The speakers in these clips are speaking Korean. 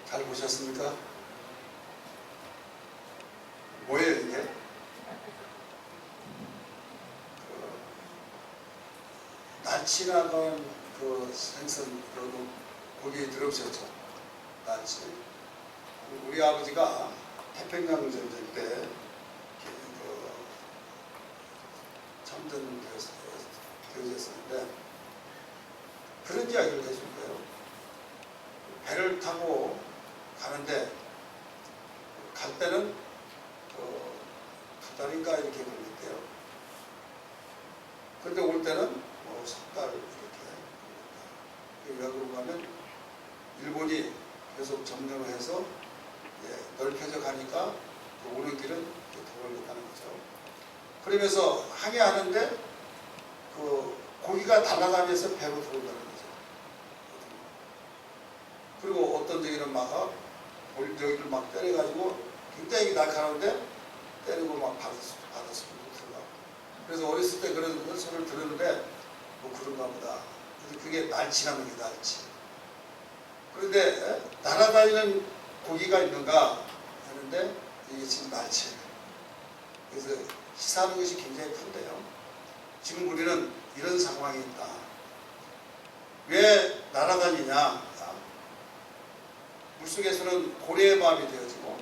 잘 보셨습니까? 뭐예요 이게? 날치라는 그 생선 그리고 고기 들어보셨죠? 날치. 우리 아버지가 태평양 전쟁 때 그 참전되셨었는데 그런 이야기를 해준 거예요. 배를 타고 가는데 갈 때는 두 달인가 이렇게 걸렸대요. 그런데 올 때는 석 달 이렇게 여기로 가면 일본이 계속 점령을 해서 넓혀져 가니까 오는 길은 더 걸렸다는 거죠. 그러면서 항해하는데 그 고기가 날아가면서 배로 들어온다는 거죠. 그리고 어떤 저기는 막 여기를 막 때려가지고 굉장히 날카로운데 때리고 막 바닷속으로 들어가고. 그래서 어렸을 때 그런 소리를 들었는데 뭐 그런가 보다. 그게 날치라는 게 날치. 그런데 날아다니는 고기가 있는가 하는데 이게 지금 날치예요. 그래서 시사하는 것이 굉장히 큰데요. 지금 우리는 이런 상황이 있다. 왜 날아다니냐? 물속에서는 고래의 마음이 되어지고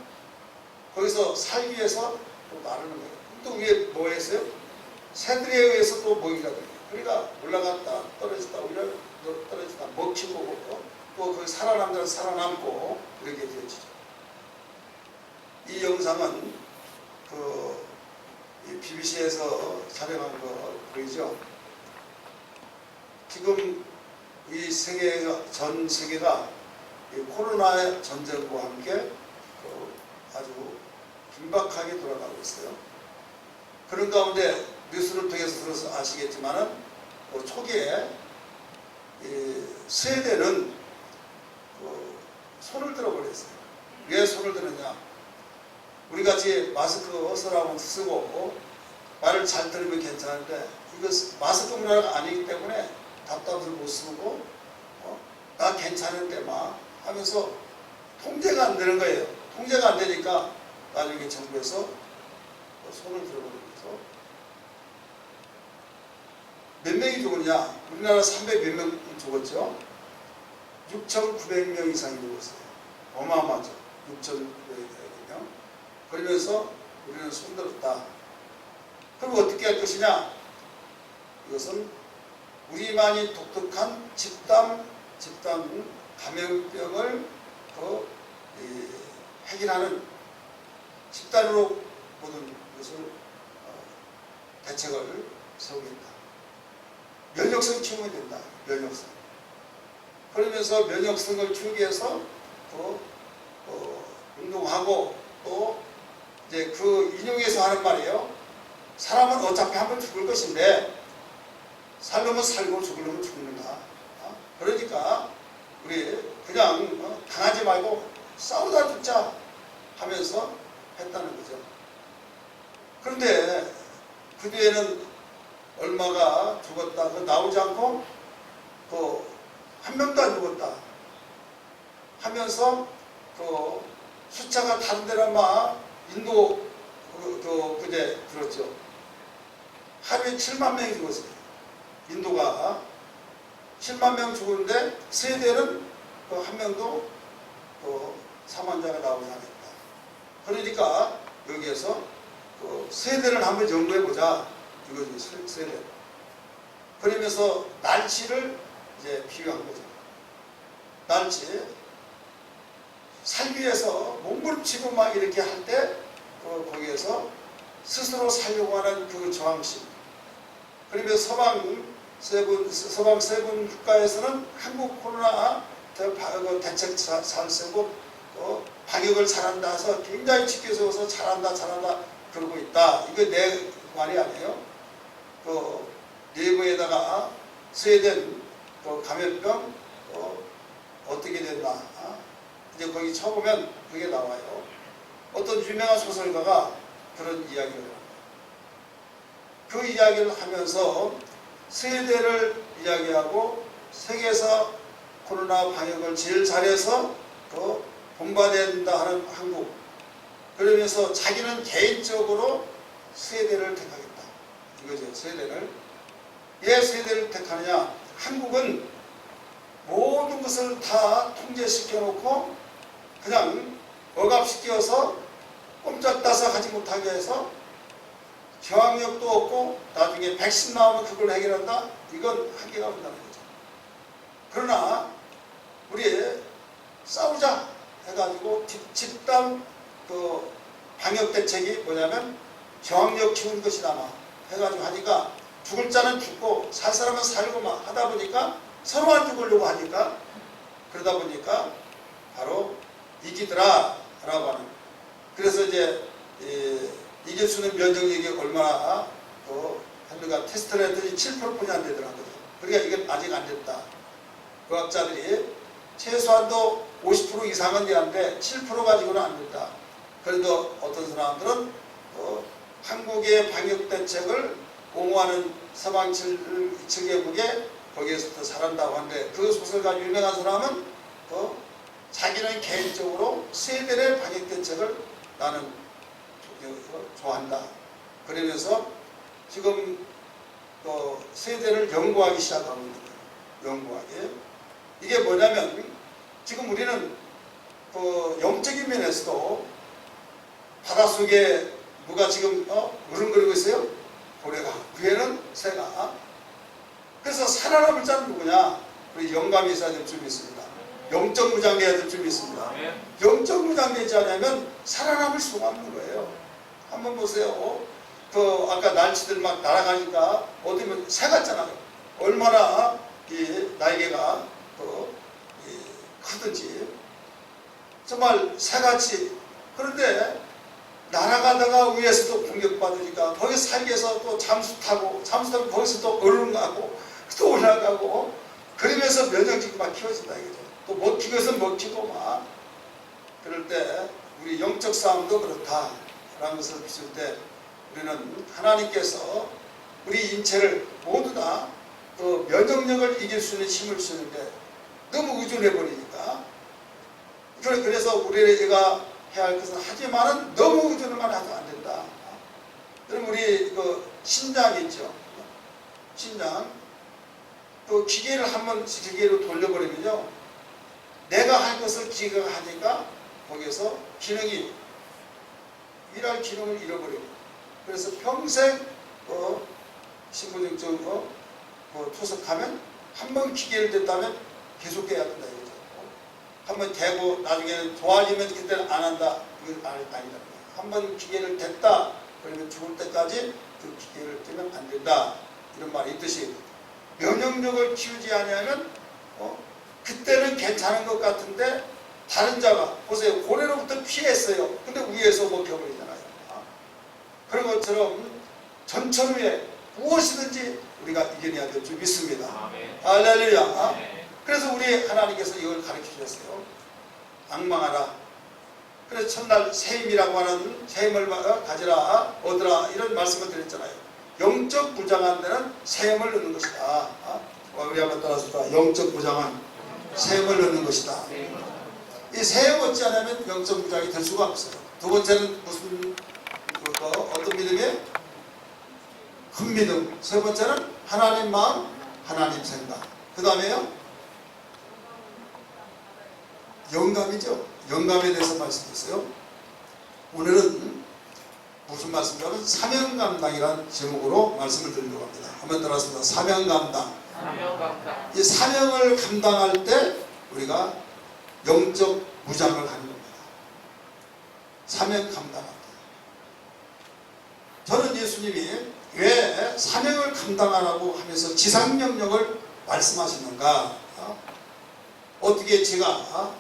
거기서 살기 위해서 또 나르는 거예요. 또 위에 뭐 했어요? 새들에 의해서 또 먹이가 돼요. 그러니까 올라갔다 떨어졌다 떨어졌다 먹히고 또 거기 살아남는 데는 살아남고 그렇게 되어지죠. 이 영상은 그 BBC에서 촬영한 거 보이죠? 지금 이 전 세계가 코로나 전쟁과 함께 아주 긴박하게 돌아가고 있어요. 그런 가운데 뉴스를 통해서 들어서 아시겠지만은 초기에 스웨덴은 손을 들어버렸어요. 왜 손을 드느냐? 우리 같이 마스크 쓰고 말을 잘 들으면 괜찮은데 이거 마스크 문화가 아니기 때문에 답답해서 못 쓰고 나 괜찮은데 막 하면서 통제가 안 되는 거예요. 통제가 안 되니까 나중에 정부에서 손을 들어버린 거죠. 몇 명이 죽었냐? 우리나라 300 몇 명 죽었죠. 6,900명 이상이 죽었어요. 어마어마하죠. 6,900명. 그러면서 우리는 손들었다. 그럼 어떻게 할 것이냐? 이것은 우리만이 독특한 집단 감염병을 해결하는 집단으로 모든 것을 대책을 세우겠다. 면역성 키우면 된다. 면역성. 그러면서 면역성을 키우기 위해서 운동하고 또 이제 그 인용해서 하는 말이에요. 사람은 어차피 한 번 죽을 것인데 살려면 살고 죽으려면 죽는다. 그러니까 우리 그냥 당하지 말고 싸우다 죽자 하면서 했다는 거죠. 그런데 그 뒤에는 얼마가 죽었다 나오지 않고 한 명도 안 죽었다 하면서 숫자가 다른 데는 아마 인도 그제 들었죠. 하루에 7만 명이 죽었어요. 인도가 7만 명 죽었는데 스웨덴은 한 명도 사망자가 나오지 않았다. 그러니까 여기에서 스웨덴을 한번 연구해보자. 이거죠. 스웨덴. 그러면서 날치를 이제 비유한 거죠. 날치. 살기 위해서 몸부림치고 막 이렇게 할 때 거기에서 스스로 살려고 하는 그 저항심. 그러면서 서방 세군 국가에서는 한국 코로나 대책 잘 쓰고 방역을 잘한다 해서 굉장히 지켜서 잘한다 그러고 있다. 이거 내 말이 아니에요. 내부에다가 스웨덴 감염병 어떻게 됐나 이제 거기 쳐보면 그게 나와요. 어떤 유명한 소설가가 그런 이야기를 합니다. 그 이야기를 하면서 스웨덴을 이야기하고 세계에서 코로나 방역을 제일 잘해서 본받아야 된다 하는 한국. 그러면서 자기는 개인적으로 세대를 택하겠다. 이거죠. 세대를. 왜 세대를 택하느냐? 한국은 모든 것을 다 통제시켜 놓고 그냥 억압시켜서 꼼짝다삭 하지 못하게 해서 저항력도 없고 나중에 백신 나오면 그걸 해결한다? 이건 한계가 온다는 거죠. 그러나 우리 싸우자 해가지고 집단 그 방역 대책이 뭐냐면 저항력 키우는 것이다 해가지고 하니까 죽을 자는 죽고 살 사람은 살고만 하다 보니까 서로 안 죽으려고 하니까 그러다 보니까 바로 이기더라 라고 하는. 그래서 이제 이길 수 있는 면역력이 얼마나 한류가 테스트를 했더니 7%뿐이 안 되더라고요. 그러니까 이건 아직 안 됐다. 과학자들이 최소한도 50% 이상은 돼야하는데 7% 가지고는 안 된다. 그래도 어떤 사람들은 한국의 방역 대책을 옹호하는 서방 7개국에 거기에서 더 잘한다고 하는데 그 소설가 유명한 사람은 자기는 개인적으로 세대의 방역 대책을 나는 좋아한다. 그러면서 지금 세대를 연구하기 시작하고 있는 거예요. 연구하기. 이게 뭐냐면 지금 우리는 영적인 면에서도 바닷속에 누가 지금 으름거리고 있어요? 고래가. 위에는 새가. 그래서 살아남을 자는 누구냐? 우리 영감이 있어야 될 줄이 있습니다. 영적 무장돼야 될 줄이 있습니다. 영적 무장되지 않으면 살아남을 수가 없는 거예요. 한번 보세요. 아까 날치들 막 날아가니까 어디면 새 같잖아요. 얼마나 이 날개가 크든지 정말 새같이. 그런데 날아가다가 위에서도 공격받으니까 거기 살기 위해서 또 잠수 타고 거기서 또 얼른 가고 또 올라가고 그러면서 면역력이 막 키워진다 이거죠. 또 먹히고 해서 먹히고 막. 그럴 때 우리 영적 싸움도 그렇다라는 것을 비출 때 우리는 하나님께서 우리 인체를 모두 다 면역력을 이길 수 있는 힘을 주는데 너무 의존해 버리니까. 그래서 우리가 해야 할 것은 하지만은 너무 의존만 해도 안 된다. 그럼 우리 신장 있죠. 신장. 기계를 한번 기계로 돌려버리면요. 내가 할 것을 기계가 하니까 거기에서 기능이 일할 기능을 잃어버리고. 그래서 평생 신부증증 투석하면 한번 기계를 댔다면 계속 돼야 된다 이거죠. 한번 대고 나중에는 좋아지면 그때는 안 한다. 이건 아니다. 한번 기계를 댔다. 그러면 죽을 때까지 그 기계를 떼면 안 된다. 이런 말이 있듯이 면역력을 키우지 않으면 그때는 괜찮은 것 같은데 다른 자가 보세요. 고래로부터 피했어요. 근데 위에서 먹혀버리잖아요. 그런 것처럼 전천후에 무엇이든지 우리가 이겨내야 될 줄 믿습니다. 할렐루야. 그래서 우리 하나님께서 이걸 가르쳐 주셨어요. 악망하라. 그래서 첫날 새 힘이라고 하는 새 힘을 가지라 얻으라 이런 말씀을 드렸잖아요. 영적 무장한 데는 새 힘을 얻는 것이다. 우리 한번 따라서 영적 무장한 새 힘을 얻는 것이다. 이 새 힘 얻지 않으면 영적 무장이 될 수가 없어요. 두 번째는 무슨 어떤 믿음이에요? 큰 믿음. 세 번째는 하나님 마음, 하나님 생각. 그 다음에요? 영감이죠. 영감에 대해서 말씀드렸어요. 오늘은 무슨 말씀이냐면 사명감당이라는 제목으로 말씀을 드리려고 합니다. 한번 들었습니다. 사명감당. 이 사명을 감당할 때 우리가 영적 무장을 하는 겁니다. 사명 감당할 때. 저는 예수님이 왜 사명을 감당하라고 하면서 지상명령을 말씀하시는가? 어떻게 제가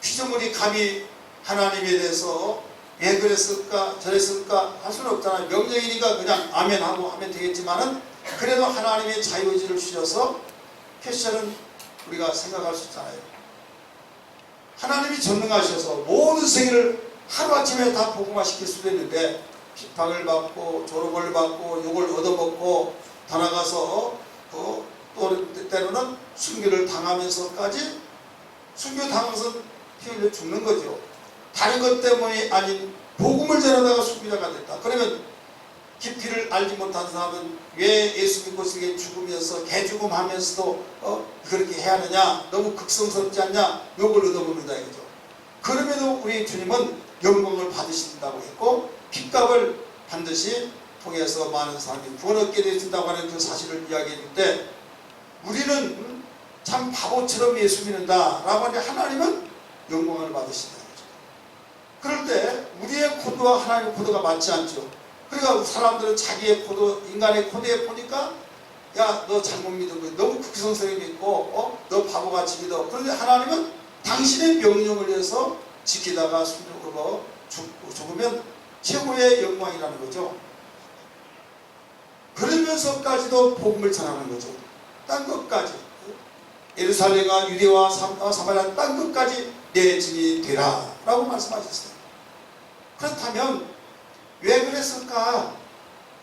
피조물이 감히 하나님에 대해서 왜 그랬을까 저랬을까 할 수는 없잖아요. 명령이니까 그냥 아멘하고 하면 되겠지만은 그래도 하나님의 자유의지를 주셔서 퀘스천은 우리가 생각할 수 있잖아요. 하나님이 전능하셔서 모든 세계를 하루아침에 다 복음화시킬 수도 있는데 핍박을 받고 조롱을 받고 욕을 얻어먹고 더 나가서 또 때로는 순교를 당하면서까지 순교 당한 것은 피 흘려 죽는 거죠. 다른 것 때문이 아닌 복음을 전하다가 소비자가 됐다. 그러면 깊이를 알지 못한 사람은 왜 예수 믿고 죽으면서 개죽음하면서도 그렇게 해야 하느냐, 너무 극성스럽지 않냐, 요걸 얻어먹는다 이거죠. 그럼에도 우리 주님은 영광을 받으신다고 했고 핏값을 반드시 통해서 많은 사람이 구원 얻게 되신다고 하는 그 사실을 이야기할 때 우리는 참 바보처럼 예수 믿는다 라고 하는데 하나님은 영광을 받으신다는 거죠. 그럴 때 우리의 코드와 하나님의 코드가 맞지 않죠. 그러니까 사람들은 자기의 코드, 인간의 코드에 보니까 야, 너 잘못 믿은 거야. 너무 극성스럽게 믿고 너 바보같이 믿어. 그런데 하나님은 당신의 명령을 해서 지키다가 순종으로 죽으면 최고의 영광이라는 거죠. 그러면서까지도 복음을 전하는 거죠. 땅 끝까지. 예루살렘과 유대와 사마리아 땅 끝까지 내 증인이 되라 라고 말씀하셨어요. 그렇다면 왜 그랬을까?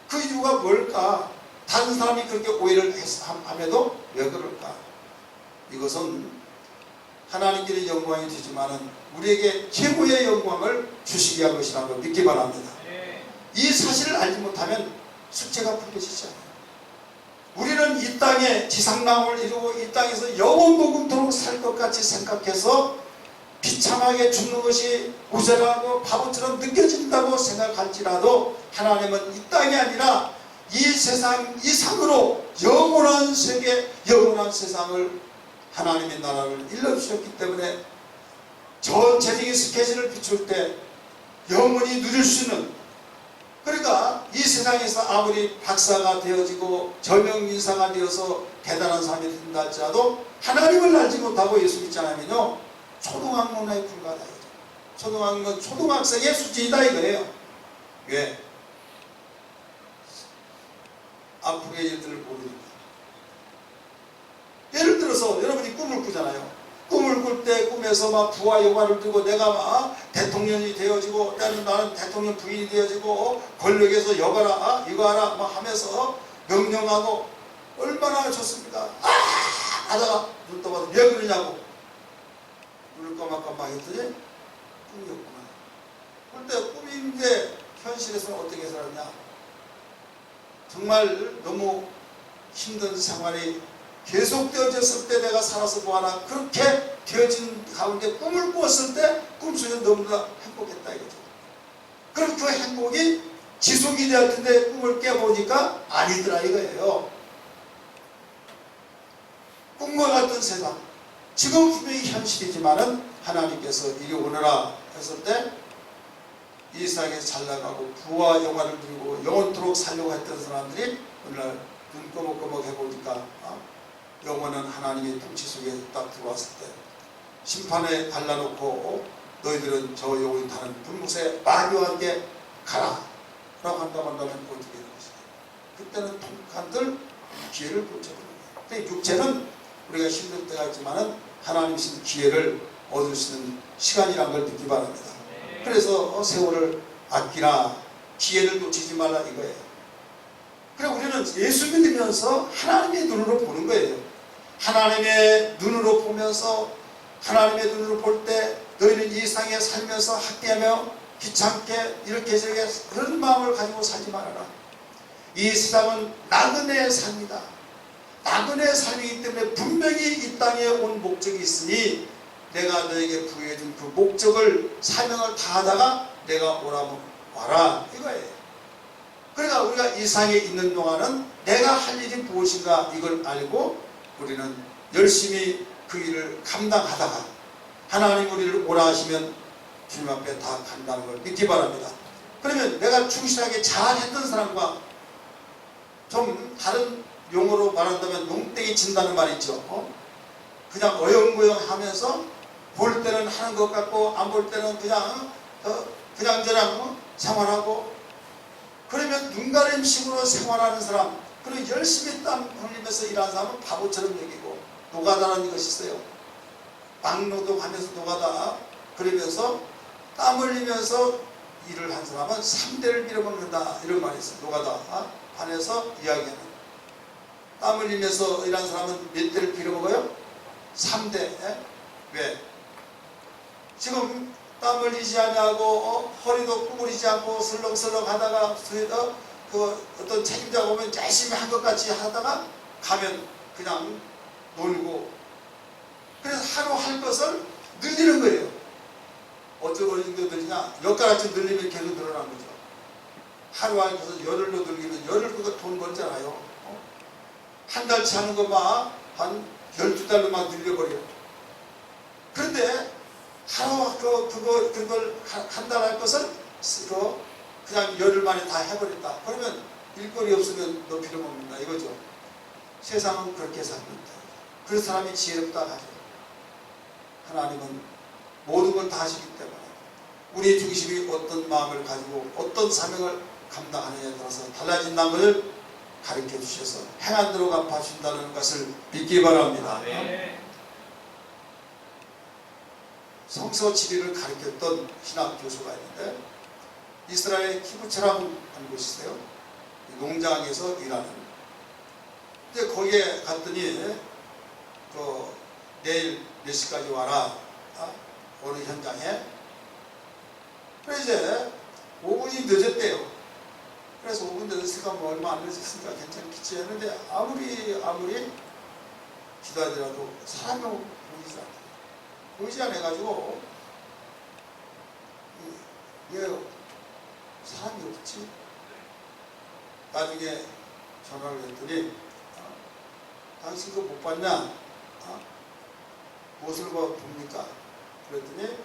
그 이유가 뭘까? 다른 사람이 그렇게 오해를 함에도 왜 그럴까? 이것은 하나님께의 영광이 되지만은 우리에게 최고의 영광을 주시게 한 것이라는 걸 믿기 바랍니다. 이 사실을 알지 못하면 숙제가 풀려지지 않아요. 우리는 이 땅에 지상랑을 이루고 이 땅에서 영원복음토록 살 것 같이 생각해서 비참하게 죽는 것이 무죄라고 바보처럼 느껴진다고 생각할지라도 하나님은 이 땅이 아니라 이 세상 이상으로 영원한 세계, 영원한 세상을 하나님의 나라를 일러주셨기 때문에 전체적인 스케줄을 비출 때 영원히 누릴 수 있는, 그러니까 이 세상에서 아무리 박사가 되어지고 저명인사가 되어서 대단한 사람이 된다 할지라도 하나님을 알지 못하고 예수 믿지 않으면요 초등학문화에 불과하다. 초등학문, 초등학생의 수준이다 이거예요. 왜? 앞으로의 일들을 모르니까. 예를 들어서 여러분이 꿈을 꾸잖아요. 꿈을 꿀 때 꿈에서 막 부와 영화를 두고 내가 막 대통령이 되어지고 나는 대통령 부인이 되어지고 권력에서 여가라 이거 하라 막 하면서 명령하고 얼마나 좋습니까? 하다가 눈 떠봐도 왜 그러냐고 눈을 까맣까맣 했더니 꿈이었구나. 그런데 꿈인데 현실에서는 어떻게 살았냐? 정말 너무 힘든 생활이 계속되어졌을 때 내가 살아서 뭐하나 그렇게 되어진 가운데 꿈을 꾸었을 때 꿈속에서 너무나 행복했다 이거죠. 그럼 그 행복이 지속이 되었을 텐데 꿈을 깨보니까 아니더라 이거예요. 꿈과 같은 세상, 지금 분명히 현실이지만은 하나님께서 이리 오너라 했을 때 이 세상에서 잘 나가고 부와 영화를 누리고 영원토록 살려고 했던 사람들이 오늘날 눈 꺼먹꺼먹 해보니까 영원한 하나님의 통치 속에 딱 들어왔을 때 심판에 갈라놓고 너희들은 저 영원히 타는 불못에 마귀와 함께 가라 라고 한다면 어떻게 되는 것이냐. 그때는 통한들 기회를 놓쳐버린 거예요. 근데 육체는 우리가 힘들 때가 있지만은 하나님 신 기회를 얻을 수 있는 시간이라는 걸 믿기 바랍니다. 그래서 세월을 아끼라, 기회를 놓치지 말라 이거예요. 그래 우리는 예수 믿으면서 하나님의 눈으로 보는 거예요. 하나님의 눈으로 보면서 하나님의 눈으로 볼 때 너희는 이 세상에 살면서 학대하며 귀찮게 이렇게 저렇게 그런 마음을 가지고 살지 말아라. 이 세상은 나그네의 삶이다. 나그네의 삶이기 때문에 분명히 이 땅에 온 목적이 있으니 내가 너에게 부여해준 그 목적을 사명을 다하다가 내가 오라면 와라 이거예요. 그러니까 우리가 이 세상에 있는 동안은 내가 할 일이 무엇인가 이걸 알고 우리는 열심히 그 일을 감당하다가 하나님 우리를 오라 하시면 주님 앞에 다 간다는 걸 믿기 바랍니다. 그러면 내가 충실하게 잘했던 사람과 좀 다른 용어로 말한다면 농땡이 친다는 말이 있죠. 그냥 어영부영 하면서 볼 때는 하는 것 같고 안 볼 때는 그냥 생활하고, 그러면 눈가림식으로 생활하는 사람, 그리고 열심히 땀 흘리면서 일하는 사람은 바보처럼 여기고, 노가다라는 것이 있어요. 막노동하면서 노가다 그러면서 땀 흘리면서 일을 한 사람은 3대를 빌어먹는다 이런 말이 있어요. 노가다 반에서 이야기하는, 땀 흘리면서 일하는 사람은 몇 대를 빌어먹어요? 3대. 왜? 지금 땀 흘리지 않냐고 허리도 구부리지 않고 슬렁슬렁 하다가 그 어떤 책임자가 오면 열심히 한 것 같이 하다가 가면 그냥 놀고, 그래서 하루 할 것을 늘리는 거예요. 어쩌고 늘리냐? 엿가락질 늘리면 계속 늘어난 거죠. 하루 할 것을 열흘로 늘리면 열흘 그거 돈 벌잖아요. 한 달치 하는 것만 한 12달로 막 늘려버려요. 그런데 하루 그걸 한 달 할 것을 그냥 열흘 만에 다 해버린다. 그러면 일거리 없으면 너 필요 없는다 이거죠. 세상은 그렇게 삽니다. 그 사람이 지혜롭다 하죠. 하나님은 모든 걸 다 하시기 때문에 우리 중심이 어떤 마음을 가지고 어떤 사명을 감당하느냐에 따라서 달라진다는 것을 가르쳐 주셔서 행한 대로 갚아주신다는 것을 믿기 바랍니다. 성서 지리를 가르쳤던 신학 교수가 있는데 이스라엘 키부츠라는 곳이 있어요. 농장에서 일하는. 근데 거기에 갔더니 내일 몇 시까지 와라. 어느 현장에. 그래서 이제 5분이 늦었대요. 그래서 5분 늦었으니까 뭐 얼마 안 늦었으니까 괜찮겠지 했는데 아무리 기다리더라도 사람이 보이지 않아요. 보이지 않아가지고 왜 사람이 없지? 나중에 전화를 했더니 당신 그거 못 봤냐? 무엇을 봅니까? 그랬더니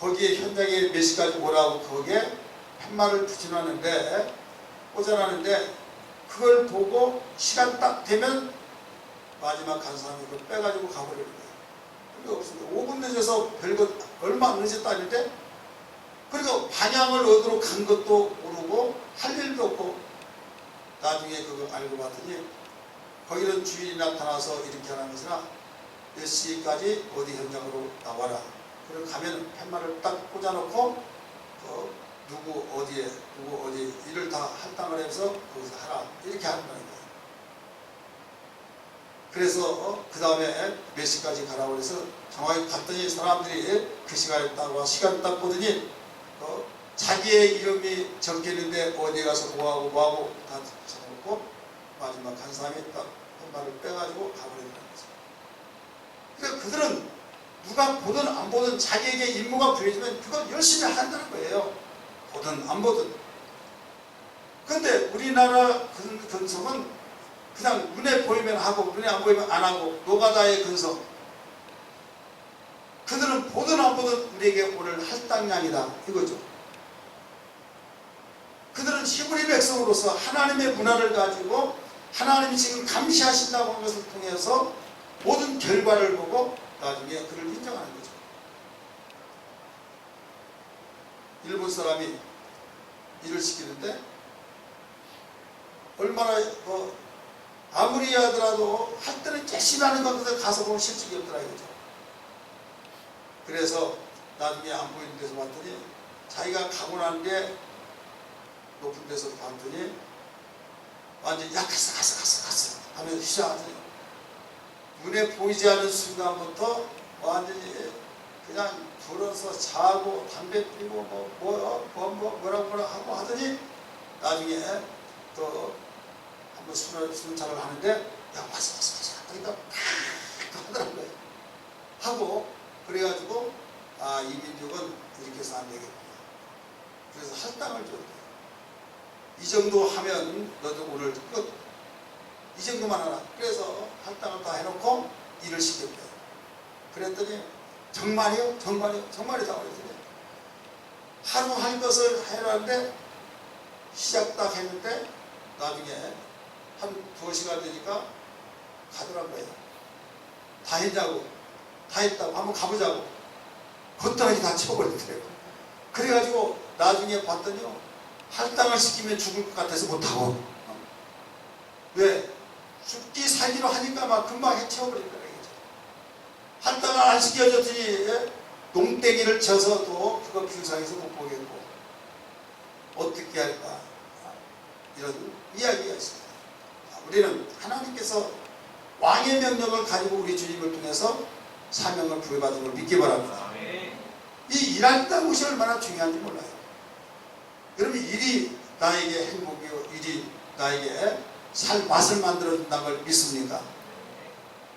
거기에 현장에 몇 시까지 오라고 거기에 팻말을 붙여놨는데 꽂아놨는데 그걸 보고 시간 딱 되면 마지막 간 사람이 그걸 빼가지고 가버리는 거예요. 그게 없습니다. 5분 늦어서 별거 얼마 안 늦었다는데 그리고 방향을 어디로 간 것도 모르고 할 일도 없고 나중에 그거 알고 봤더니 거기는 주인이 나타나서 이렇게 하는 것이나 몇 시까지 어디 현장으로 나와라. 그리고 가면 팻말을 딱 꽂아놓고 누구 어디에 일을 다 할당을 해서 거기서 하라 이렇게 하는 거예요. 그래서 그 다음에 몇 시까지 가라고 해서 정확히 갔더니 사람들이 그 시간에 딱 시간 딱 보더니 자기의 이름이 적혀있는데 어디 가서 뭐하고 다 적어놓고 마지막 한 사람이 딱 팻말을 빼가지고 가버리는 거죠. 그러니까 그들은 누가 보든 안 보든 자기에게 임무가 부여지면 그걸 열심히 한다는 거예요. 보든 안 보든. 그런데 우리나라 근성은 그냥 눈에 보이면 하고 눈에 안 보이면 안 하고 노가다의 근성. 그들은 보든 안 보든 우리에게 오늘 할당량이다 이거죠. 그들은 히브리 백성으로서 하나님의 문화를 가지고 하나님이 지금 감시하신다고 하는 것을 통해서 모든 결과를 보고 나중에 그를 인정하는 거죠. 일본 사람이 일을 시키는데 얼마나 아무리 하더라도 할 때는 열심히 하는 것에 가서 보면 실적이 없더라 이거죠. 그래서 나중에 안 보이는 데서 봤더니 자기가 가고 난 게 높은 데서 봤더니 완전히 야 갔어 하면 시작하더니 눈에 보이지 않는 순간부터 완전히 그냥 불어서 자고 담배 피고 뭐라고 하고 하더니 나중에 또 한번 순찰을 하는데 야 왔어 그러니까 팍 하더라고요. 하고 그래가지고 이 민족은 이렇게 해서 안 되겠구나. 그래서 할당을 줬대요. 이 정도 하면 너도 오늘 끝. 이 정도만 하라. 그래서 할당을 다 해놓고 일을 시켰대요. 그랬더니 정말이요? 정말이다 그랬더니 하루 할 것을 해라는데 시작 딱 했는데 나중에 한 2시간 되니까 가더란 거예요. 다 했냐고. 다 했다고. 한번 가보자고. 걷다가 다 쳐버리더래요. 그래가지고 나중에 봤더니요. 할당을 시키면 죽을 것 같아서 못하고. 왜? 죽기 살기로 하니까 막 금방 해치워버린다는 얘기죠. 할당을 안 시켜줬더니 농땡이를 쳐서도 그거 불쌍해서 못 보겠고 어떻게 할까? 이런 이야기가 있습니다. 우리는 하나님께서 왕의 명령을 가지고 우리 주님을 통해서 사명을 부여받은 걸 믿기 바랍니다. 일한다는 것이 얼마나 중요한지 몰라요. 여러분, 일이 나에게 행복이요, 일이 나에게 맛을 만들어준다는 걸 믿습니까?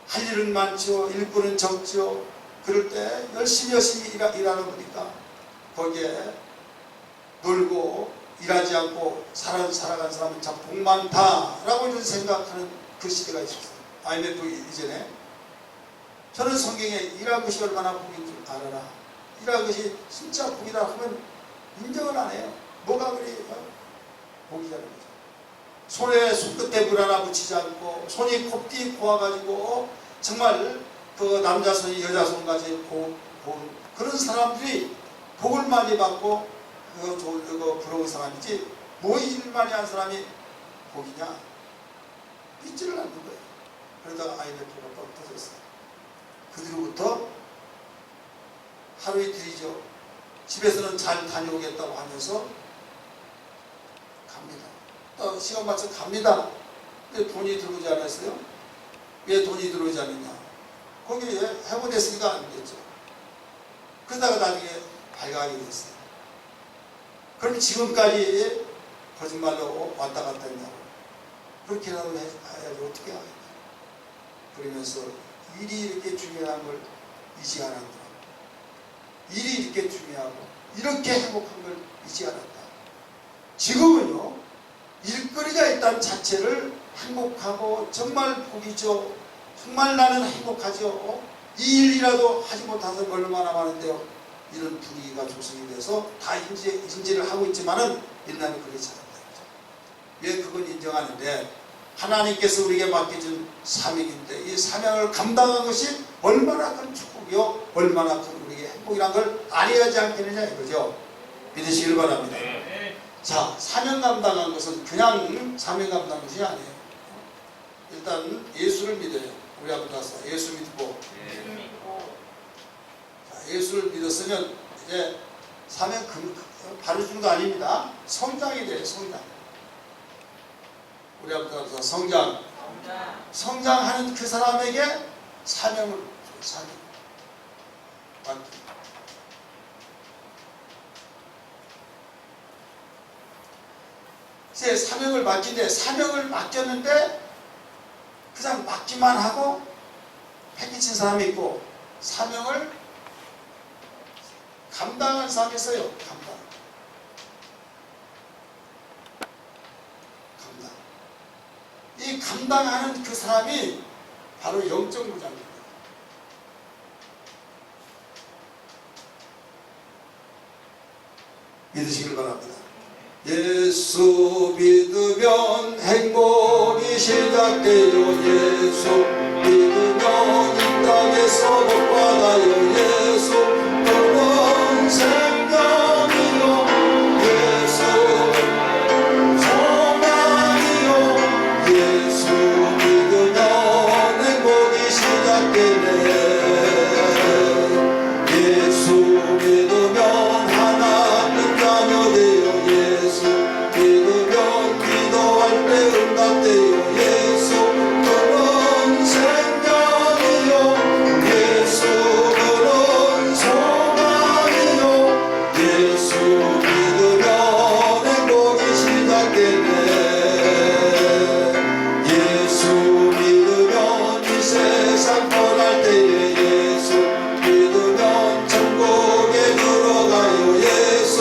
할 일은 많죠, 일꾼은 적죠. 그럴 때 열심히 일하는 거니까 거기에 놀고 일하지 않고 살아간 사람은 참 복 많다라고 저는 생각하는 그 시대가 있었어요. IMF 이전에. 저는 성경에 일한 것이 얼마나 복인 줄 알아라, 일한 것이 진짜 복이다 하면 인정을 안 해요. 뭐가 그리 복이라는 거죠. 손에 손끝에 물 하나 붙이지 않고 손이 곱디 고와가지고 정말 그 남자 손이 여자 손까지 그런 사람들이 복을 많이 받고 그거 부러운 사람이지, 뭐 일 많이 한 사람이 복이냐? 믿지를 않는 거예요. 그러다가 IMF가 또 터졌어요. 그 뒤로부터 하루 이틀이죠. 집에서는 잘 다녀오겠다고 하면서 갑니다. 또 시간 맞춰 갑니다. 왜 돈이 들어오지 않았어요? 왜 돈이 들어오지 않느냐? 거기에 해고됐으니까 안 됐죠. 그러다가 나중에 발각이 됐어요. 그럼 지금까지 거짓말로 왔다 갔다 했냐고. 그렇게라도 해야지 어떻게 하겠냐. 그러면서 일이 이렇게 중요한 걸 잊지 않았다. 일이 이렇게 중요하고 이렇게 행복한 걸 잊지 않았다. 지금은요, 일거리가 있다는 자체를 행복하고 정말 복이죠. 정말 나는 행복하죠. 이 일이라도 하지 못해서 얼마나 많은데요. 이런 분위기가 조성이 돼서 다 인지를 하고 있지만은 옛날에 그렇지 않았다. 왜 그건 인정하는데, 하나님께서 우리에게 맡겨준 사명인데 이 사명을 감당한 것이 얼마나 큰 축복이요, 얼마나 큰 우리에게 행복이란 걸 알아야지 않겠느냐 이거죠. 믿으시길 바랍니다. 자, 사명 감당한 것은 그냥 사명 감당한 것이 아니에요. 일단 예수를 믿어요. 우리 앞에 나서 예수 믿고, 자, 예수를 믿었으면 이제 사명 바로 주는 거 아닙니다. 성장이 돼요. 성장. 우리 앞에 나서 성장하는 그 사람에게 사명을 맡깁니다. 제 사명을 맡긴데, 사명을 맡겼는데 그냥 맡기만 하고 패기친 사람이 있고, 사명을 감당한 사람이 있어요. 감당. 이 감당하는 그 사람이 바로 영적 무장입니다. 믿으시길 바랍니다. 예수 믿으면 행복이 시작돼요. 예수 믿으면 이 땅에서 복받아요. 예수 너는 생명이요, 예수 소망이요, 예수 믿으면 행복이 시작되네. 예수 믿으면 하나님 자녀 되요. 예수 믿으면 기도할 때 응답돼요. 예수 그는 생명이요, 예수 그는 소망이요, 예수 믿으면 행복이 시작되네. 예수 믿으면 이 세상 떠날 때에 예수 믿으면 천국에 들어가요. 예수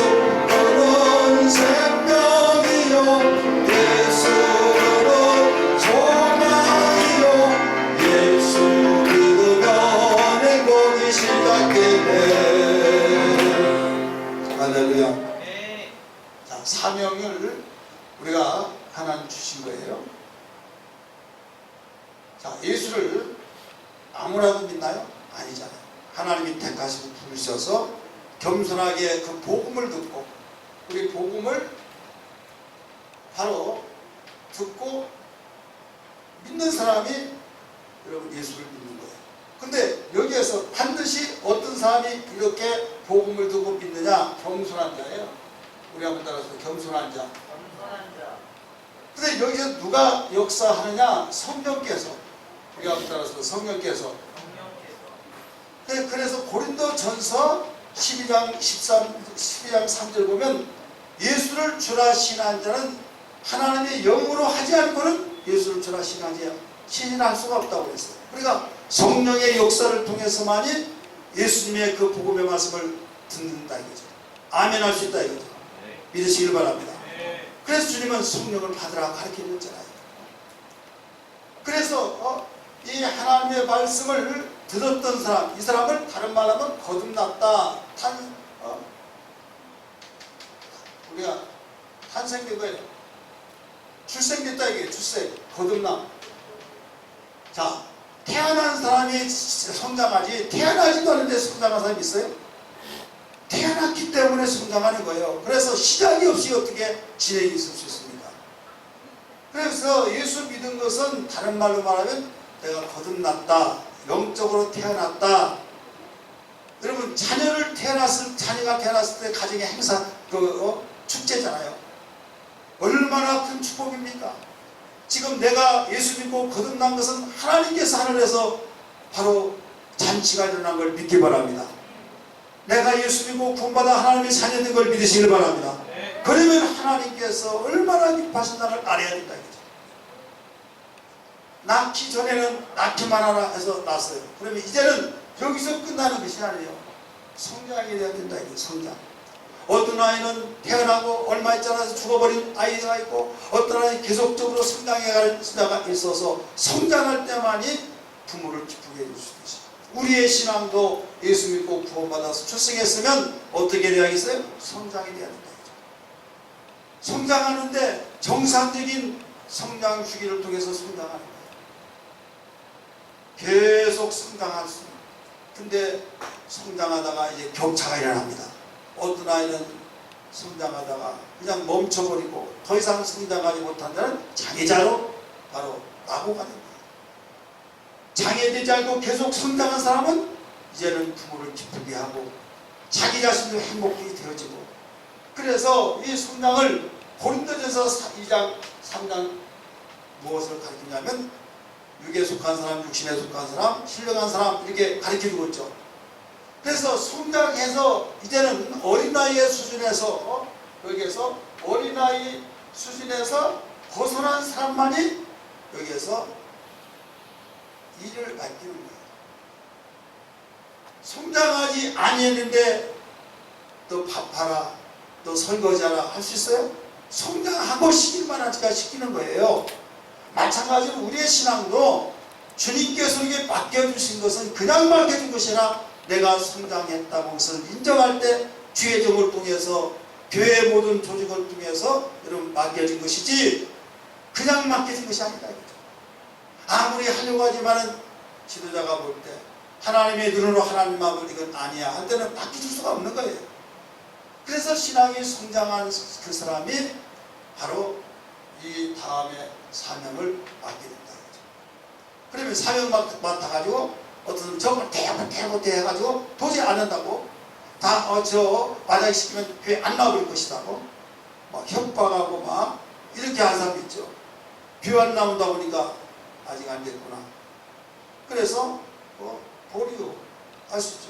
그는 생명이요, 예수 그는 소망이요, 예수 믿으면 행복이 시작되네. 할렐루야. 자, 사명을 우리가 하나님 주신 거예요. 자, 예수를 아무나도 믿나요? 아니잖아요. 하나님이 택하시고 부르셔서 겸손하게 그 복음을 듣고, 우리 복음을 바로 듣고 믿는 사람이 여러분 예수를 믿는 거예요. 근데 여기에서 반드시 어떤 사람이 이렇게 복음을 듣고 믿느냐? 겸손한 자예요. 우리 한번 따라서 겸손한 자. 근데 여기서 누가 역사하느냐? 성령께서. 우리 한번 따라서 성령께서. 그래서 고린도전서 12장 3절 보면 예수를 주라 신한 자는 하나님의 영으로 하지 않고는 예수를 주라 신인할 수가 없다고 그랬어요. 그러니까 성령의 역사를 통해서만이 예수님의 그 복음의 말씀을 듣는다 이거죠. 아멘 할 수 있다 이거죠. 믿으시길 바랍니다. 그래서 주님은 성령을 받으라 가르쳐 줬잖아요. 그래서 이 하나님의 말씀을 들었던 사람, 이 사람을 다른 말로 하면 거듭났다. 우리가 탄생된 거예요. 출생됐다 이게 출생, 거듭남. 자, 태어난 사람이 성장하지 태어나지도 않은데 성장한 사람이 있어요? 태어났기 때문에 성장하는 거예요. 그래서 시작이 없이 어떻게 진행이 있을 수 있습니까? 그래서 예수 믿은 것은 다른 말로 말하면 내가 거듭났다, 영적으로 태어났다. 여러분 자녀가 태어났을 때 가정의 행사 축제잖아요. 얼마나 큰 축복입니까? 지금 내가 예수 믿고 거듭난 것은 하나님께서 하늘에서 바로 잔치가 일어난 걸 믿기 바랍니다. 내가 예수 믿고 구원받아 하나님의 자녀된 걸 믿으시길 바랍니다. 그러면 하나님께서 얼마나 기뻐하신다는 걸 알아야 된다 이거죠. 낳기 전에는 낳기만 하라 해서 낳았어요. 그러면 이제는 여기서 끝나는 것이 아니에요. 성장이 돼야 된다 이거죠. 성장. 어떤 아이는 태어나고 얼마 있지 않아서 죽어버린 아이가 있고, 어떤 아이는 계속적으로 성장해가는 수다가 있어서 성장할 때만이 부모를 기쁘게 해줄 수도 있어요. 우리의 신앙도 예수 믿고 구원받아서 출생했으면 어떻게 돼야겠어요? 성장이 돼야 된다. 성장하는데 정상적인 성장 주기를 통해서 성장하는 거예요. 계속 성장할 수 있는. 근데 성장하다가 이제 격차가 일어납니다. 어떤 아이는 성장하다가 그냥 멈춰버리고 더 이상 성장하지 못한다는 장애자로 바로 나고 가는 거예요. 장애되지 않고 계속 성장한 사람은 이제는 부모를 기쁘게 하고 자기 자신도 행복하게 되어지고, 그래서 이 성장을 고린도전서 2장 3장 무엇을 가르치냐면 육에 속한 사람, 육신에 속한 사람, 신령한 사람 이렇게 가르쳐주고 있죠. 그래서 성장해서 이제는 어린아이의 수준에서 여기에서 어린아이 수준에서 벗어난 사람만이 여기에서 일을 맡기는 거예요. 성장하지 아니했는데 너 밥하라, 너 설거지하라 할 수 있어요? 성장하고 시킬만 하니까 시키는 거예요. 마찬가지로 우리의 신앙도 주님께서 우리에게 맡겨주신 것은 그냥 맡겨준 것이 아니라 내가 성장했다고 것을 인정할 때 주의 종을 통해서 교회의 모든 조직을 통해서 여러분 맡겨진 것이지 그냥 맡겨진 것이 아니다. 아무리 하려고 하지만은 지도자가 볼 때 하나님의 눈으로 하나님만 볼 이건 아니야 할 때는 맡겨줄 수가 없는 거예요. 그래서 신앙이 성장한 그 사람이 바로 이 다음에 사명을 맡게 된다. 그러면 사명 맡아가지고 어떤 저걸 대고 해가지고 도저히 안 한다고 저 만약에 시키면 교회 안 나올 것이라고 막 협박하고 막 이렇게 하는 사람이 있죠. 교회 안 나온다 보니까 아직 안 됐구나. 그래서 보류 할 수 있죠.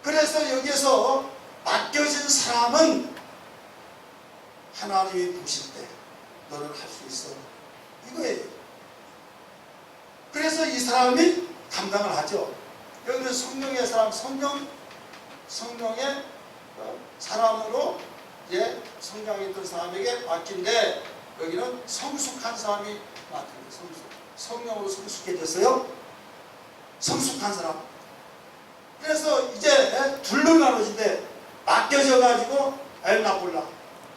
그래서 여기에서 맡겨진 사람은 하나님이 보실 때 너는 할 수 있어 이거예요. 그래서 이 사람이 감당을 하죠. 여기는 성령의 사람, 성령의 사람으로 이제 성장했던 사람에게 맡긴데 여기는 성숙한 사람이 맡은 거예요. 성령으로 성숙해졌어요. 성숙한 사람. 그래서 이제 둘로 나눠진데 맡겨져 가지고 나 몰라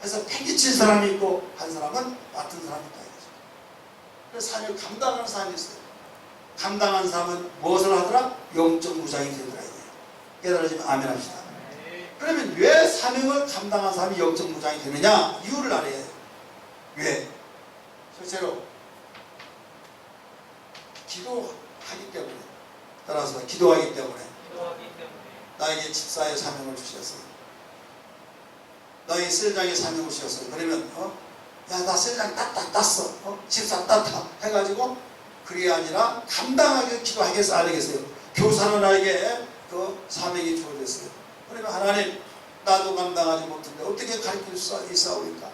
해서 패기친 사람이 있고 한 사람은 맡은 사람이 있다. 그래서 사명을 감당하는 사람이 있어요. 감당한 사람은 무엇을 하더라? 영적 무장이 되더라. 깨달아지면 아멘 합시다. 그러면 왜 사명을 감당한 사람이 영적 무장이 되느냐? 이유를 알아야 해요. 왜? 실제로 기도하기 때문에, 따라서 기도하기 때문에 나에게 집사의 사명을 주셨어요. 너희 셀장의 사명을 주셨어요. 그러면 야 나 셀장 땄어. 집사 땄다 해가지고 그게 아니라 감당하게 기도하겠어 안 하겠어요? 교사는 나에게 그 사명이 주어졌어요. 그러면 하나님, 나도 감당하지 못한데 어떻게 가르칠 수 있사오니까?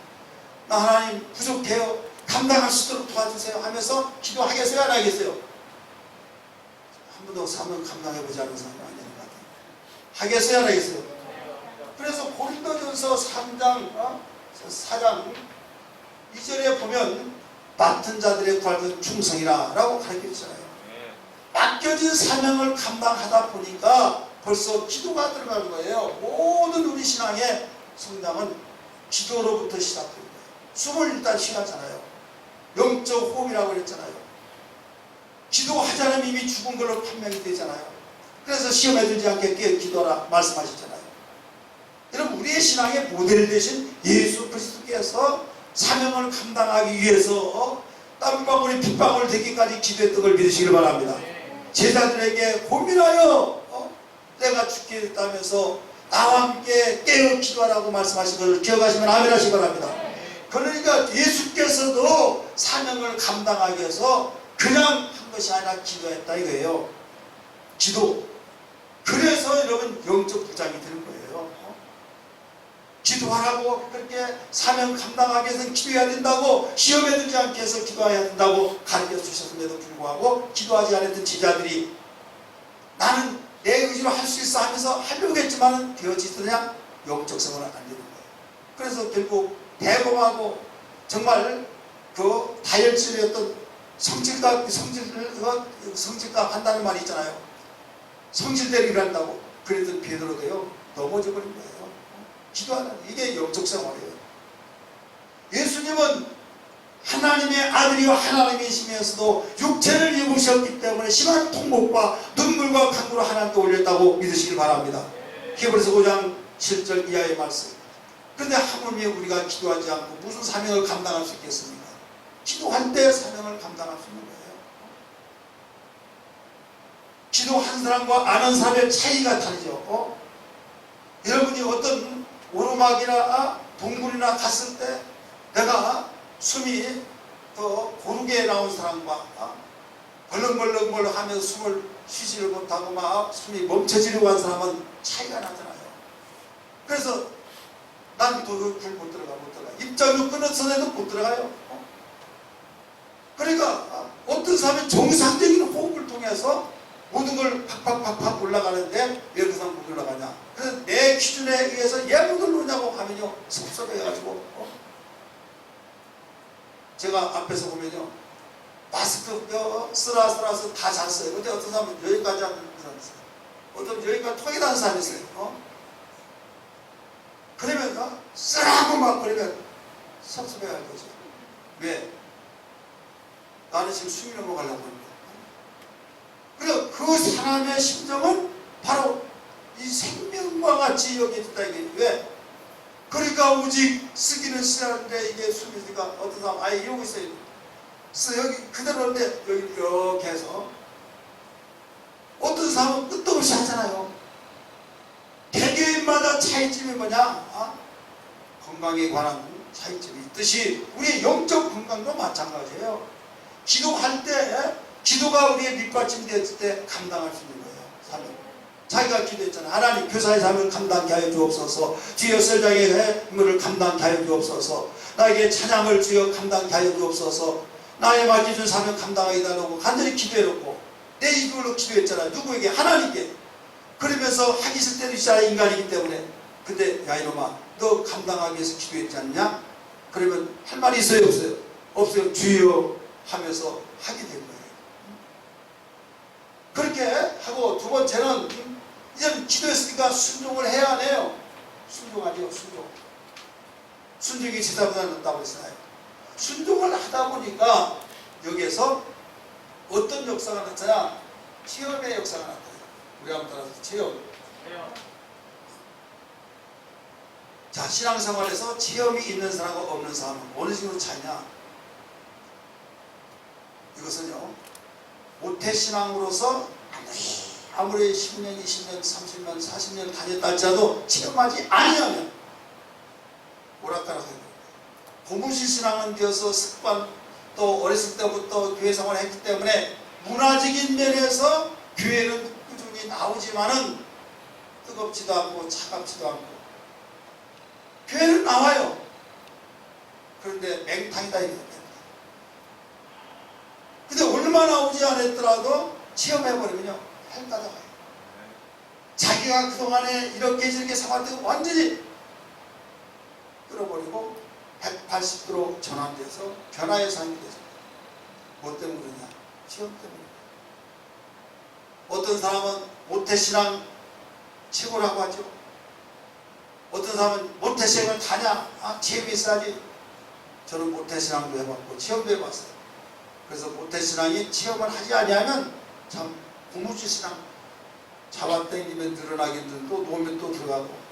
나 하나님 부족해요. 감당할 수 있도록 도와주세요 하면서 기도하겠어요, 안 하겠어요? 한 번도 사명 감당해보지 않은 사람이 아닌 것 같아요. 하겠어요, 안 하겠어요? 그래서 고린도전서 3장 4장 2절에 보면 맡은 자들의 구할 충성이라 라고 가르쳐주잖아요. 맡겨진 사명을 감당하다 보니까 벌써 기도가 들어가는 거예요. 모든 우리 신앙의 성장은 기도로부터 시작됩니다. 숨을 일단 쉬었잖아요. 영적 호흡이라고 그랬잖아요. 기도하지 않으면 이미 죽은 걸로 판명이 되잖아요. 그래서 시험에 들지 않게 기도하라 말씀하셨잖아요. 여러분, 우리의 신앙의 모델 되신 예수 그리스도께서 사명을 감당하기 위해서 땀방울이 핏방울 되기까지 기도했던 걸 믿으시길 바랍니다. 제자들에게 고민하여 내가 죽게 됐다면서 나와 함께 깨어 기도하라고 말씀하신 것을 기억하시면 아멘 하시기 바랍니다. 그러니까 예수께서도 사명을 감당하기 위해서 그냥 한 것이 아니라 기도했다 이거예요. 기도. 그래서 여러분 영적 부장이 되는 거예요. 기도하라고 그렇게 사명 감당하기 위해서는 기도해야 된다고, 시험에 들지 않게 해서 기도해야 된다고 가르쳐 주셨음에도 불구하고 기도하지 않았던 제자들이 나는 내 의지로 할 수 있어 하면서 하려고 했지만 되어지느냐? 영적 생활은 안 되는 거예요. 그래서 결국 대범하고 정말 그 다혈질이었던 성질과 한다는 말이 있잖아요. 성질대로 일한다고 그랬던 베드로도요 넘어져 버린 거예요. 기도하는 이게 영적 생활이에요. 예수님은 하나님의 아들이요 하나님이시면서도 육체를 입으셨기 때문에 심한 통곡과 눈물과 강구로 하나님께 올렸다고 믿으시길 바랍니다. 히브리서 5장 7절 이하의 말씀. 그런데 하물며 우리가 기도하지 않고 무슨 사명을 감당할 수 있겠습니까? 기도할 때 사명을 감당할 수 있는 거예요. 기도한 사람과 안 한 사람의 차이가 다르죠. 여러분이 어떤 오르막이나 동굴이나 갔을 때 내가 숨이 더 고르게 나온 사람과 벌렁벌렁 하면서 숨을 쉬지를 못하고 막 숨이 멈춰지려고 한 사람은 차이가 나잖아요. 그래서 난 그 길 못 들어가. 입장료 끊어서라도 못 들어가요. 그러니까 어떤 사람이 정상적인 호흡을 통해서 모든 걸 팍팍팍팍 올라가는데 왜 그 사람 못 올라가냐? 그래서 내 기준에 의해서 얘 못 올라오냐고 하면요 섭섭해가지고 제가 앞에서 보면요 마스크 쓰라서 다 잤어요. 근데 어떤 사람은 여기까지 하는 사람이 있어요. 어떤 여기까지 통일하는 사람이 있어요. 그러면 쓰라고 막 그러면 섭섭해야 할 거죠. 왜? 나는 지금 숨이 넘어가려고 합니다. 그리고 그 사람의 심정은 바로 이 생명과 같이 여겨진다 이게. 왜? 그러니까 오직 쓰기는 쓰라는데 이게 숨이 있으니까 어떤 사람 아예 이러고 있어요. 그래서 여기 그대로인데 여기 이렇게 해서 어떤 사람은 끝도 없이 하잖아요. 개개인마다 차이점이 뭐냐? 건강에 관한 차이점이 있듯이 우리의 영적 건강도 마찬가지예요. 기도할 때 기도가 우리의 밑받침이 됐을 때 감당할 수 있는 거예요. 사명. 자기가 기도했잖아요. 하나님 교사의 삶을 감당케 하여 주옵소서. 주여 설장의 임무를 감당케 하여 주옵소서. 나에게 찬양을 주여 감당케 하여 주옵소서. 나의 맡겨준 사명 감당하게 달라고 간절히 기도해놓고 내 입으로 기도했잖아요. 누구에게? 하나님께. 그러면서 하기 싫을 때도 있잖아요. 인간이기 때문에. 근데 야 이놈아 너 감당하기 위해서 기도했지 않냐? 그러면 할 말이 있어요? 없어요? 없어요. 주여 하면서 하게 된 거예요. 그렇게 하고 두 번째는 이제는 기도했으니까 순종을 해야 하네요. 순종하죠. 순종이 제사보다 낫다고 했잖아요. 순종을 하다 보니까 여기에서 어떤 역사가 나타나? 체험의 역사가 나타나요. 우리 한번 따라서 체험. 자, 신앙생활에서 체험이 있는 사람과 없는 사람은 어느 식으로 차이냐? 이것은요 모태신앙으로서 아무리 10년, 20년, 30년, 40년 다녔다 할지라도 체험하지 아니하면 오락가락 해요. 고무신 신앙은 되어서 습관 또 어렸을 때부터 교회 생활을 했기 때문에 문화적인 면에서 교회는 꾸준히 나오지만은 뜨겁지도 않고 차갑지도 않고 교회는 나와요. 그런데 맹탕이다 이거예요. 근데 얼마나 오지 않았더라도 체험해버리면요 헬까다가요. 자기가 그동안에 이렇게 저렇게 살았던 거 완전히 끌어버리고 180도로 전환돼서 변화의 삶이 되죠. 뭐 때문에 그러냐? 시험 때문에. 어떤 사람은 모태신앙 최고라고 하죠. 어떤 사람은 모태신앙을 가냐? 체험이 있어야지. 저는 모태신앙도 해봤고 체험도 해봤어요. 그래서 모태신앙이 체험을 하지 아니하면 참 고무줄신앙 잡아당기면 늘어나겠는데 또 놓으면 또 들어가고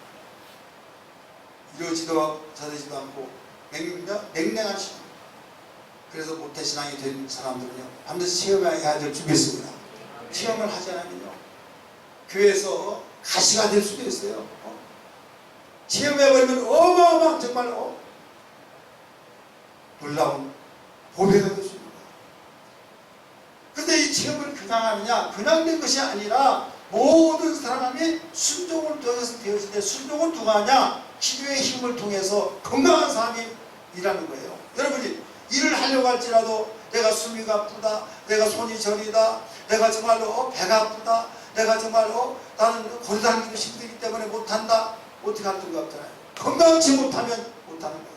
이러지도 않고 저러지도 않고 맹맹한 신앙. 그래서 모태신앙이 된 사람들은요 반드시 체험해야 될 줄이 있습니다. 체험을 하지 않으면요 교회에서 가시가 될 수도 있어요. 체험해버리면 어마어마한 정말 놀라운 보배가 될 수 있습니다. 근데 이 체험을 그냥 하느냐? 그냥 된 것이 아니라 모든 사람이 순종을 통해서 되어지는데 순종은 누가 하냐? 기도의 힘을 통해서 건강한 삶이 일하는 거예요. 여러분이 일을 하려고 할지라도 내가 숨이 가쁘다, 내가 손이 저리다, 내가 정말로 배가 아프다, 내가 정말로 나는 걸어다니기도 힘들기 때문에 못한다. 어떻게 할 수가 없잖아요. 건강치 못하면 못하는 거예요.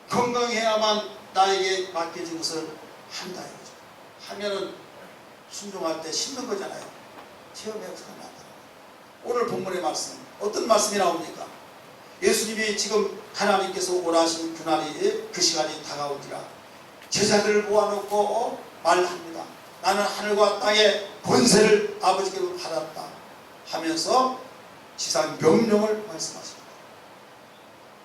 건강해야만 나에게 맡겨진 것을 한다 이거죠. 하면은 순종할 때 심는 거잖아요. 체험의 역사가 나타나요. 오늘 본문의 말씀 어떤 말씀이 나옵니까? 예수님이 지금 하나님께서 원하시는 그날이 그 시간이 다가오니라 제자들을 모아놓고 말합니다. 나는 하늘과 땅의 권세를 아버지께로 받았다 하면서 지상 명령을 말씀하십니다.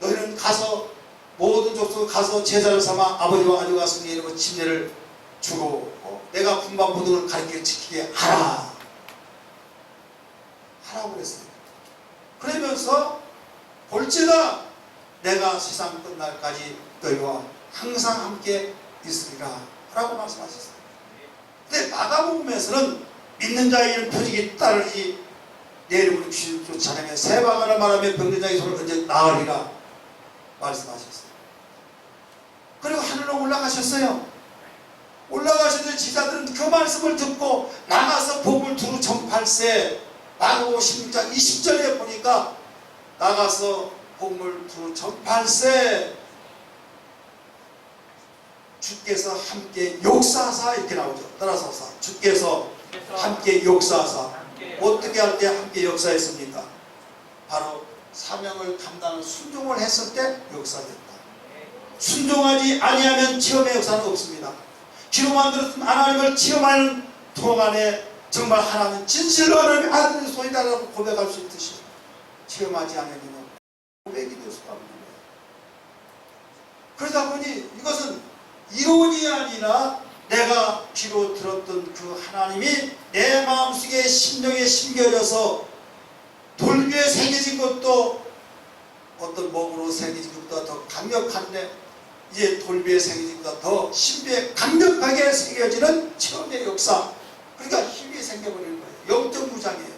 너희는 가서 모든 족속을 가서 제자를 삼아 아버지와 아들과 성령의 이름으로 침례를 주고 내가 분반 모든 걸 가르쳐 지키게 하라 하라고 그랬어요. 그러면서 볼지다 내가 세상 끝날까지 너희와 항상 함께 있으리라 라고 말씀하셨어요. 근데 마가복음에서는 믿는 자에게는 표적이 따르지 내 이름으로 귀신을 쫓아내며 새방언을 말하며 병든 자의 손을 언제 나으리라 말씀하셨어요. 그리고 하늘로 올라가셨어요. 올라가셨는데 제자들은 그 말씀을 듣고 나가서 복음을 두루 전팔세 마가복음 16장 20절에 보니까 나가서 복음을 두루 전팔세 주께서 함께 역사하사 이렇게 나오죠. 따라서 주께서 함께 역사하사 어떻게 할 때 함께 역사했습니까? 바로 사명을 감당하는 순종을 했을 때 역사됐다. 순종하지 아니하면 체험의 역사는 없습니다. 귀로 만들었던 하나님을 체험하는 동안에 정말 하나님 진실로 하나님의 아들의 소이다라고 고백할 수 있듯이 체험하지 않으면 고백이 될 수가 없는 거예요. 그러다 보니 이것은 이론이 아니라 내가 귀로 들었던 그 하나님이 내 마음속에 심령에 심겨져서 돌비에 새겨진 것도 어떤 몸으로 새겨진 것보다 더 강력한데 이제 돌비에 새겨진 것보다 더 신비에 강력하게 새겨지는 체험의 역사. 그러니까 힘이 생겨버리는 거예요. 영적 무장이에요.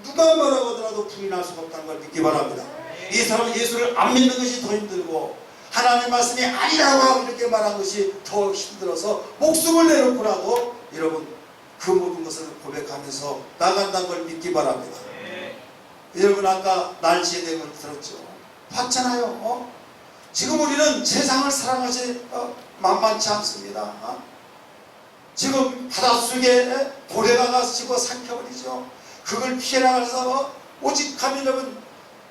누가 뭐라고 하더라도 부인할 수가 없다는 걸 믿기 바랍니다. 이 사람은 예수를 안 믿는 것이 더 힘들고 하나님 말씀이 아니라고 하고 이렇게 말한 것이 더 힘들어서 목숨을 내놓고라도 여러분 그 모든 것을 고백하면서 나간다는 걸 믿기 바랍니다. 여러분 아까 날씨에 대한 걸 들었죠. 봤잖아요. 지금 우리는 세상을 사랑하지 만만치 않습니다. 지금 바닷속에 고래가 가서 집어 삼켜버리죠. 그걸 피해 나가서 오직 하면 여러분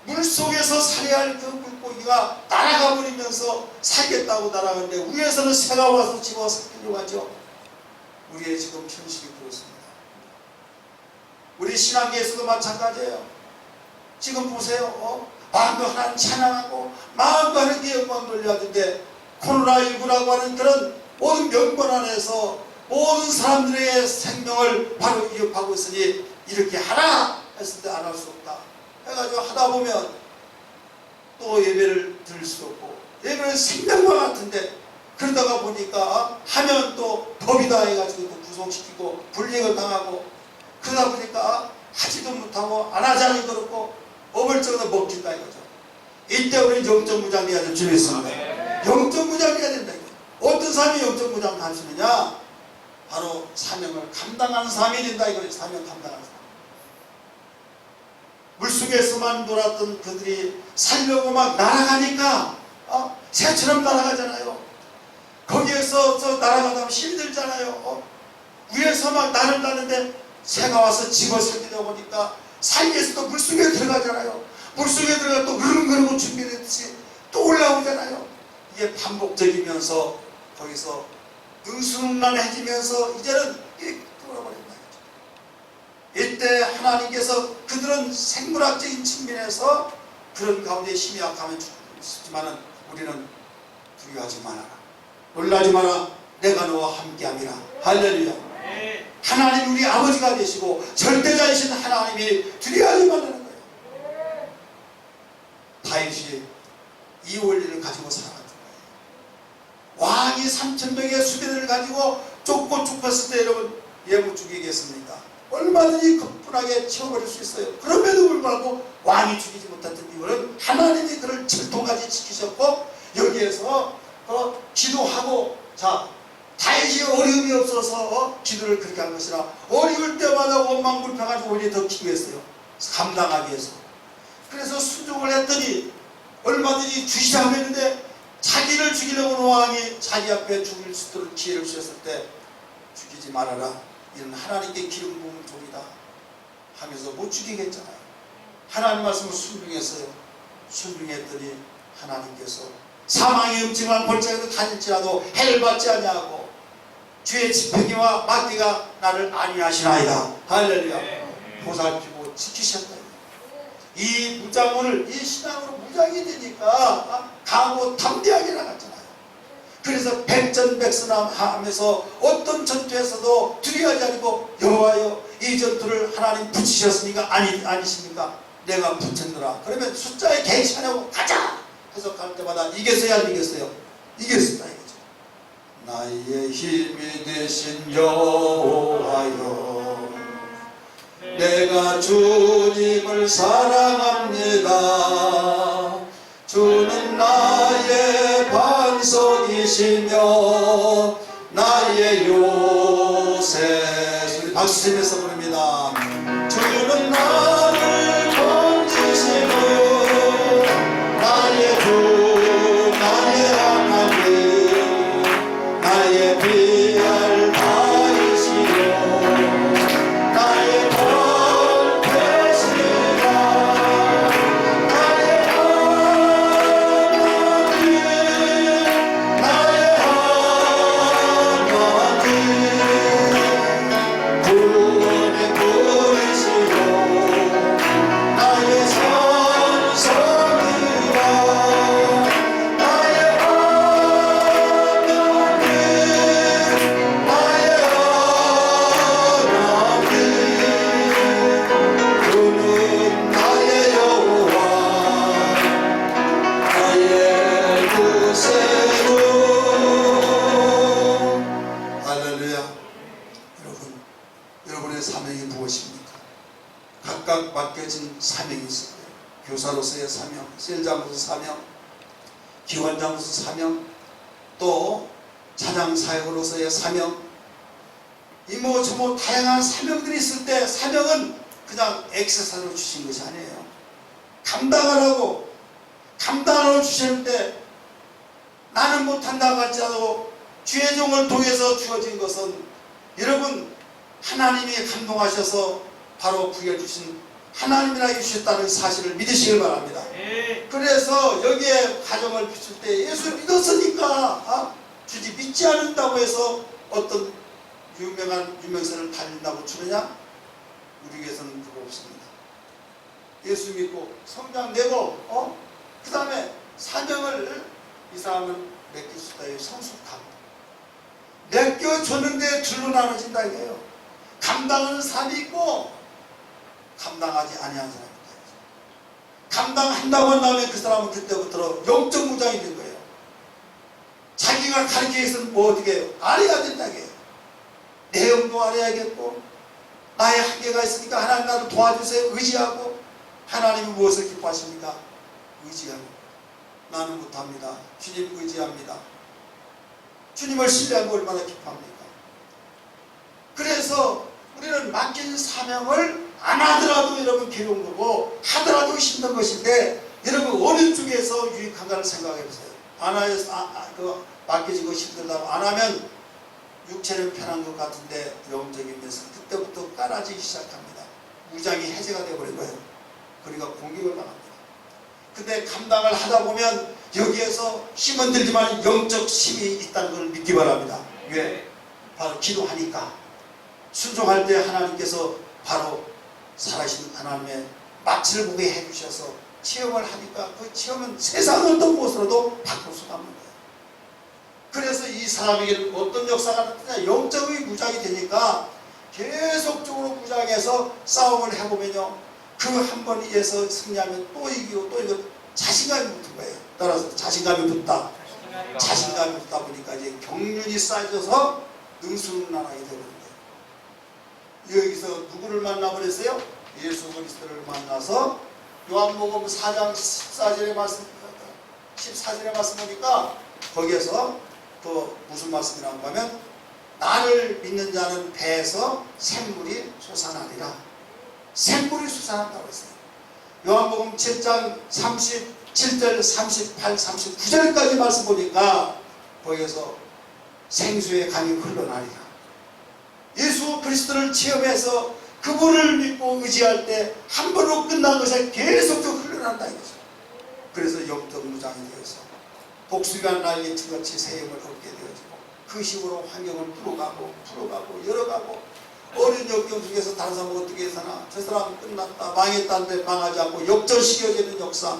물속에서 살해할 그 물고기가 날아가 버리면서 살겠다고 날아가는데 위에서는 새가 와서 집어 삼키려고 하죠. 우리의 지금 현실이 그렇습니다. 우리 신앙계에서도 마찬가지예요. 지금 보세요. 마음도 하나님 찬양하고 마음도 하나님께 영광 돌려야 하는데 코로나19라고 하는 그런 모든 명분 안에서 모든 사람들의 생명을 바로 위협하고 있으니 이렇게 하라 했을 때 안 할 수 없다 해가지고 하다 보면 또 예배를 드릴 수 없고 예배는 생명과 같은데 그러다가 보니까 하면 또 법이다 해가지고 또 구속시키고 불이익을 당하고 그러다 보니까 하지도 못하고 안 하자니 그렇고 어물쩍어도 먹힌다 이거죠. 이때 우리는 영적무장해야 될 줄이 있습니다. 영적무장해야 된다 이거죠. 어떤 사람이 영적무장을 하시느냐? 바로 사명을 감당하는 사람이 된다 이거죠. 사명 감당하는 사람. 물속에서만 놀았던 그들이 살려고 막 날아가니까 새처럼 날아가잖아요. 거기에서 날아가다 힘들잖아요. 위에서 막 날을 나는데 새가 와서 집어삼키다 보니까 사이에서도 물속에 들어가잖아요. 물속에 들어가 또 으릉그릉 준비됐듯이 또 올라오잖아요. 이게 반복적이면서 거기서 능수능란해지면서 이제는 이렇게 돌아버린다. 이때 하나님께서 그들은 생물학적인 측면에서 그런 가운데 힘이 약하면 죽지만은 우리는 두려워하지 말아라. 놀라지 마라. 내가 너와 함께함이라. 할렐루야. 하나님 우리 아버지가 되시고 절대자이신 하나님이 두려워하지 말라는 거예요. 다윗이 이 원리를 가지고 살아갔던 거예요. 왕이 3,000명의 수비대를 가지고 쫓고 죽었을 때 여러분 예물 죽이겠습니까? 얼마든지 거뿐하게 채워버릴 수 있어요. 그럼에도 불구하고 왕이 죽이지 못했던 이유는 하나님이 그를 철통까지 지키셨고 여기에서 기도하고 다윗이 어려움이 없어서 기도를 그렇게 한 것이라 어려울 때마다 원망불평하고 오히려 더 기도했어요. 감당하기 위해서. 그래서 순종을 했더니 얼마든지 주시자고 했는데 자기를 죽이려고 왕이 자기 앞에 죽일 수 있도록 기회를 주셨을 때 죽이지 말아라. 이는 하나님께 기름 부은 종이다 하면서 못 죽이겠잖아요. 하나님 말씀을 순종했어요. 순종했더니 하나님께서 사망의 음침한 골짜기로 다닐지라도 해를 받지 아니하고 주의 지팡이와 막대가 나를 안위하시나이다. 할렐루야. 보살피고 지키셨다. 이 무장을 이 신앙으로 무장이 되니까 강하고 담대하게 나갔잖아요. 그래서 백전백승하면서 어떤 전투에서도 두려워하지 않고 여호와여 이 전투를 하나님 붙이셨으니까 아니십니까? 내가 붙였노라. 그러면 숫자에 개의치 않고 가자 해석할 때마다 이겼어요 안 이겼어요? 이겼습니다 이거죠. 나의 힘이 되신 여호와여 내가 주님을 사랑합니다. 주는 나의 반석이시며 나의 요새. 우리 박수 치면서 부릅니다. 주는 나를 건지시고 나의 주 나의 하나님 나의 비알 바이시며 나의 번 되시라 나의 각각 맡겨진 사명이 있어요. 교사로서의 사명, 셀자로서 사명, 기관장으로서 사명, 또 차장사역으로서의 사명, 이모저모 다양한 사명들이 있을 때 사명은 그냥 액세서리로 주신 것이 아니에요. 감당하라고 주시는데 나는 못한다고 할지라도 주의 종을 통해서 주어진 것은 여러분 하나님이 감동하셔서 바로 부여주신 하나님이라 주셨다는 사실을 믿으시길 바랍니다. 그래서 여기에 가정을 비출 때 예수 믿었으니까 주지 믿지 않는다고 해서 어떤 유명한 유명세를 달린다고 주느냐? 우리에게서는 그거 없습니다. 예수 믿고 성장 내고 그 다음에 사명을 이 사람은 맡길 수 있다. 성숙하고 맡겨줬는데 둘로 나눠진다 이거예요. 감당하는 사람이 있고 감당하지 아니하는 사람이 있다. 감당한다고 한 다음에 그 사람은 그때부터 영적 무장이 된 거예요. 자기가 가르치기 위해서는 뭐 어떻게 해요? 알아야 된다 이게요. 내용도 알아야겠고 나의 한계가 있으니까 하나님 나를 도와주세요. 의지하고 하나님이 무엇을 기뻐하십니까? 의지하고 나는 못합니다. 주님 의지합니다. 주님을 신뢰하고 얼마나 기뻐합니까? 그래서 우리는 맡긴 사명을 안 하더라도 여러분 괴로운 거고 하더라도 힘든 것인데 여러분 어느 쪽에서 유익한가를 생각해 보세요. 맡겨지고 힘들다고 안 하면 육체는 편한 것 같은데 영적인 면에서 그때부터 깔아지기 시작합니다. 무장이 해제가 되어버린 거예요. 그러니까 공격을 당합니다. 근데 감당을 하다 보면 여기에서 힘은 들지만 영적 힘이 있다는 걸 믿기 바랍니다. 왜? 바로 기도하니까 순종할 때 하나님께서 바로 살아계신 하나님의 마치를 보게 해주셔서 체험을 하니까 그 체험은 세상 어떤 곳으로도 바꿀 수가 없는 거예요. 그래서 이 사람에게는 어떤 역사가 나타나냐, 영적의 무장이 되니까 계속적으로 무장해서 싸움을 해보면요, 그 한 번에서 승리하면 또 이기고 또 이기고 자신감이 붙은 거예요. 따라서 자신감이 붙다. 자신감이 붙다 보니까 이제 경륜이 쌓여져서 능수능란하게 되는 거예요. 여기서 누구를 만나버렸어요? 예수 그리스도를 만나서 요한복음 4장 14절의 말씀 보니까 거기에서 또 무슨 말씀이라고 하면 나를 믿는 자는 배에서 샘물이 솟아나리라. 샘물이 솟아난다고 했어요. 요한복음 7장 37절 38, 39절까지 말씀 보니까 거기에서 생수의 강이 흘러나리라. 예수 그리스도를 체험해서 그분을 믿고 의지할 때 한 번으로 끝난 것에 계속적으로 흘러난다 이거죠. 그래서 영적 무장이 되어서 복수가 날개 같이 새 힘을 얻게 되어지고 그 힘으로 환경을 풀어가고 열어가고 어린 역경 중에서 다른 사람은 어떻게 사나 저 사람은 끝났다 망했다는데 망하지 않고 역전시켜지는 역사,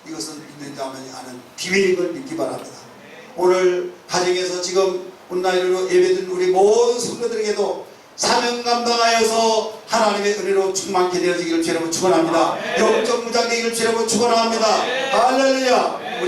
이것은 믿는 자만이 아는 비밀인 걸 믿기 바랍니다. 오늘 가정에서 지금 온라인으로 예배드린 우리 모든 성도들에게도 사명 감당하여서 하나님의 은혜로 충만케 되어지기를 주님으로 축원합니다. 영적 무장 되기를 주님으로 축원합니다. 할렐루야.